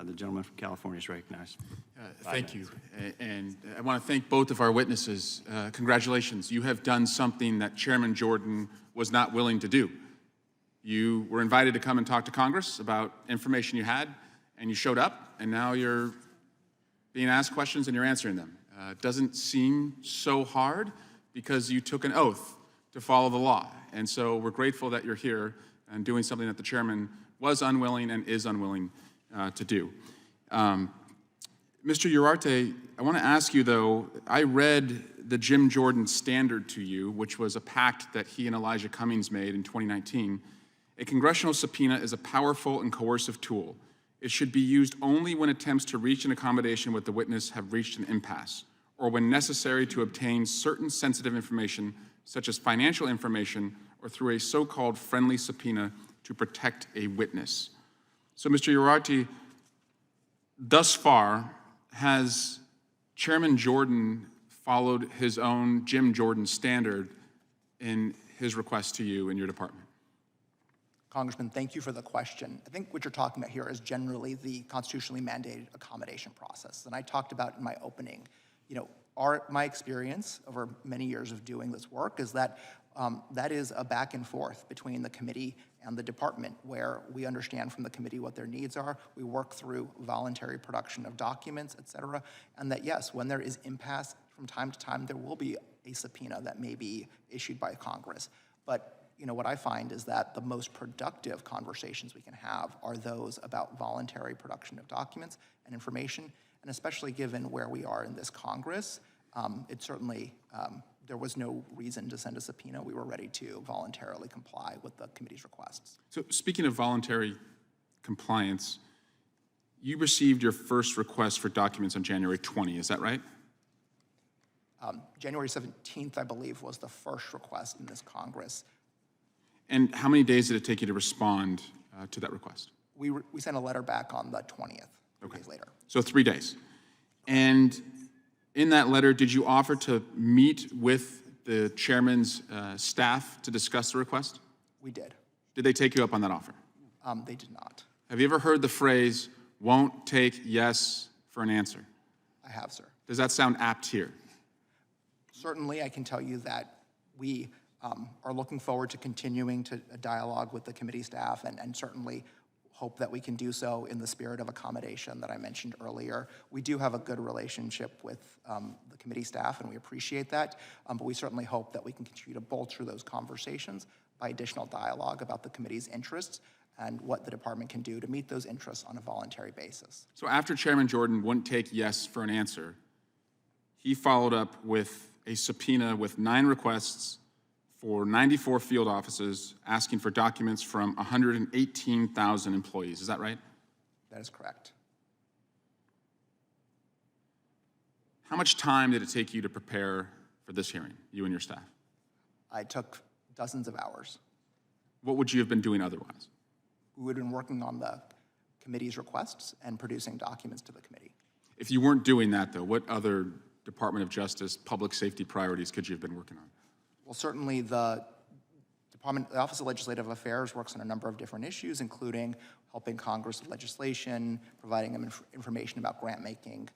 The gentleman from California is recognized. Thank you. And I want to thank both of our witnesses. Congratulations. You have done something that Chairman Jordan was not willing to do. You were invited to come and talk to Congress about information you had, and you showed up, and now you're being asked questions and you're answering them. It doesn't seem so hard because you took an oath to follow the law. And so we're grateful that you're here and doing something that the chairman was unwilling and is unwilling to do. Mr. Uriarte, I want to ask you, though, I read the Jim Jordan standard to you, which was a pact that he and Elijah Cummings made in 2019. A congressional subpoena is a powerful and coercive tool. It should be used only when attempts to reach an accommodation with the witness have reached an impasse, or when necessary to obtain certain sensitive information, such as financial information, or through a so-called friendly subpoena to protect a witness. So, Mr. Uriarte, thus far, has Chairman Jordan followed his own Jim Jordan standard in his request to you and your department? Congressman, thank you for the question. I think what you're talking about here is generally the constitutionally mandated accommodation process. And I talked about in my opening, my experience over many years of doing this work is that that is a back and forth between the committee and the department, where we understand from the committee what their needs are. We work through voluntary production of documents, et cetera. And that, yes, when there is impasse from time to time, there will be a subpoena that may be issued by Congress. But what I find is that the most productive conversations we can have are those about voluntary production of documents and information, and especially given where we are in this Congress, it certainly, there was no reason to send a subpoena. We were ready to voluntarily comply with the committee's requests. So speaking of voluntary compliance, you received your first request for documents on January 20, is that right? January 17th, I believe, was the first request in this Congress. And how many days did it take you to respond to that request? We sent a letter back on the 20th, 3 days later. So 3 days. And in that letter, did you offer to meet with the chairman's staff to discuss the request? We did. Did they take you up on that offer? They did not. Have you ever heard the phrase, won't take yes for an answer? I have, sir. Does that sound apt here? Certainly, I can tell you that we are looking forward to continuing to a dialogue with the committee staff and certainly hope that we can do so in the spirit of accommodation that I mentioned earlier. We do have a good relationship with the committee staff, and we appreciate that, but we certainly hope that we can continue to bolster those conversations by additional dialogue about the committee's interests and what the department can do to meet those interests on a voluntary basis. So after Chairman Jordan wouldn't take yes for an answer, he followed up with a subpoena with 9 requests for 94 field offices asking for documents from 118,000 employees. Is that right? That is correct. How much time did it take you to prepare for this hearing, you and your staff? I took dozens of hours. What would you have been doing otherwise? We would have been working on the committee's requests and producing documents to the committee. If you weren't doing that, though, what other Department of Justice public safety priorities could you have been working on? Well, certainly the Office of Legislative Affairs works on a number of different issues, including helping Congress with legislation, providing them information about grant-making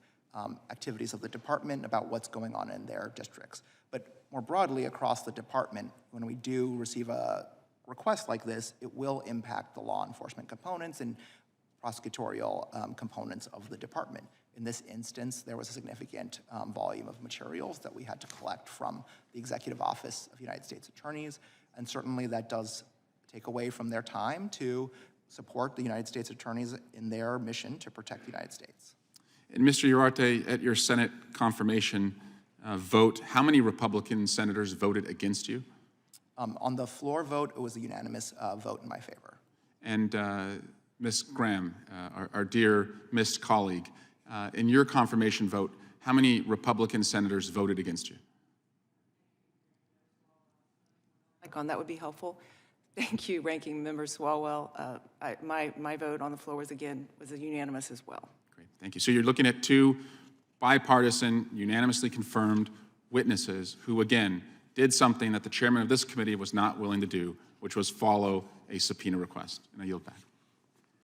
activities of the department, about what's going on in their districts. But more broadly across the department, when we do receive a request like this, it will impact the law enforcement components and prosecutorial components of the department. In this instance, there was a significant volume of materials that we had to collect from the Executive Office of United States Attorneys, and certainly that does take away from their time to support the United States Attorneys in their mission to protect the United States. And Mr. Uriarte, at your Senate confirmation vote, how many Republican senators voted against you? On the floor vote, it was a unanimous vote in my favor. And Ms. Graham, our dear missed colleague, in your confirmation vote, how many Republican senators voted against you? That would be helpful. Thank you, Ranking Member Swalwell. My vote on the floor was a unanimous as well. Great, thank you. So you're looking at 2 bipartisan, unanimously confirmed witnesses who, again, did something that the chairman of this committee was not willing to do, which was follow a subpoena request. And I yield back.